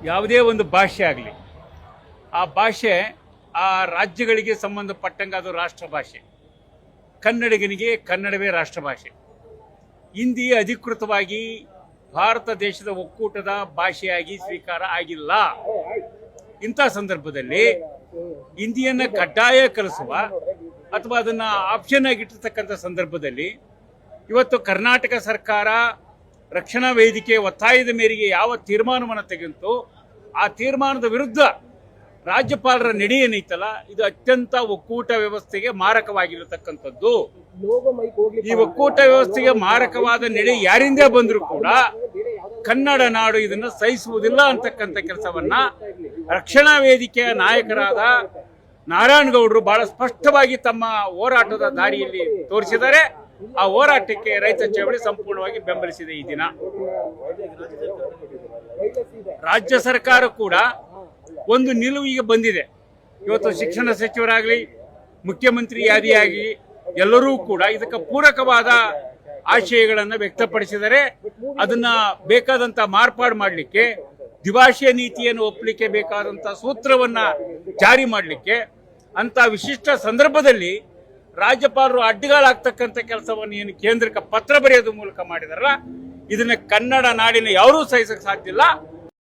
ಯಾವುದೇ ಒಂದು ಭಾಷೆ ಆಗಲಿ, ಆ ಭಾಷೆ ಆ ರಾಜ್ಯಗಳಿಗೆ ಸಂಬಂಧಪಟ್ಟಂಗೆ ಅದು ರಾಷ್ಟ್ರ ಭಾಷೆ. ಕನ್ನಡಿಗನಿಗೆ ಕನ್ನಡವೇ ರಾಷ್ಟ್ರ ಭಾಷೆ. ಹಿಂದಿ ಅಧಿಕೃತವಾಗಿ ಭಾರತ ದೇಶದ ಒಕ್ಕೂಟದ ಭಾಷೆಯಾಗಿ ಸ್ವೀಕಾರ ಆಗಿಲ್ಲ. ಇಂಥ ಸಂದರ್ಭದಲ್ಲಿ ಹಿಂದಿಯನ್ನು ಕಡ್ಡಾಯ ಕಲಿಸುವ ಅಥವಾ ಅದನ್ನು ಆಪ್ಷನ್ ಆಗಿಟ್ಟಿರ್ತಕ್ಕಂಥ ಸಂದರ್ಭದಲ್ಲಿ ಇವತ್ತು ಕರ್ನಾಟಕ ಸರ್ಕಾರ ರಕ್ಷಣಾ ವೇದಿಕೆ ಒತ್ತಾಯದ ಮೇರೆಗೆ ಯಾವ ತೀರ್ಮಾನವನ್ನು ತೆಗೆದು ಆ ತೀರ್ಮಾನದ ವಿರುದ್ಧ ರಾಜ್ಯಪಾಲರ ನಡೆ ಏನೈತಲ್ಲ, ಇದು ಅತ್ಯಂತ ಒಕ್ಕೂಟ ವ್ಯವಸ್ಥೆಗೆ ಮಾರಕವಾಗಿರತಕ್ಕಂಥದ್ದು. ಈ ಒಕ್ಕೂಟ ವ್ಯವಸ್ಥೆಗೆ ಮಾರಕವಾದ ನಡೆ ಯಾರಿಂದೇ ಬಂದರೂ ಕೂಡ ಕನ್ನಡ ನಾಡು ಇದನ್ನು ಸಹಿಸುವುದಿಲ್ಲ ಅಂತಕ್ಕಂಥ ಕೆಲಸವನ್ನ ರಕ್ಷಣಾ ವೇದಿಕೆಯ ನಾಯಕರಾದ ನಾರಾಯಣಗೌಡರು ಬಹಳ ಸ್ಪಷ್ಟವಾಗಿ ತಮ್ಮ ಹೋರಾಟದ ದಾರಿಯಲ್ಲಿ ತೋರಿಸಿದ್ದಾರೆ. ಆ ಹೋರಾಟಕ್ಕೆ ರೈತ ಚಳವಳಿ ಸಂಪೂರ್ಣವಾಗಿ ಬೆಂಬಲಿಸಿದೆ. ಈ ದಿನ ರಾಜ್ಯ ಸರ್ಕಾರ ಕೂಡ ಒಂದು ನಿಲುವಿಗೆ ಬಂದಿದೆ. ಇವತ್ತು ಶಿಕ್ಷಣ ಸಚಿವರಾಗಲಿ, ಮುಖ್ಯಮಂತ್ರಿ ಯಾದಿಯಾಗಿ ಎಲ್ಲರೂ ಕೂಡ ಇದಕ್ಕೆ ಪೂರಕವಾದ ಆಶಯಗಳನ್ನು ವ್ಯಕ್ತಪಡಿಸಿದರೆ ಅದನ್ನ ಬೇಕಾದಂತ ಮಾರ್ಪಾಡು ಮಾಡಲಿಕ್ಕೆ, ದ್ವಿಭಾಷೆಯ ನೀತಿಯನ್ನು ಒಪ್ಪಲಿಕ್ಕೆ ಬೇಕಾದಂತ ಸೂತ್ರವನ್ನ ಜಾರಿ ಮಾಡಲಿಕ್ಕೆ ಅಂತ ವಿಶಿಷ್ಟ ಸಂದರ್ಭದಲ್ಲಿ ರಾಜ್ಯಪಾಲರು ಅಡ್ಡಗಾಲಾಗ್ತಕ್ಕಂಥ ಕೆಲಸವನ್ನು ಏನು ಕೇಂದ್ರಕ್ಕೆ ಪತ್ರ ಬರೆಯೋದ್ರ ಮೂಲಕ ಮಾಡಿದಾರಲ್ಲ, ಇದನ್ನ ಕನ್ನಡ ನಾಡಿನ ಯಾರೂ ಸಹಿಸಕ್ಕೆ ಸಾಧ್ಯ ಇಲ್ಲ.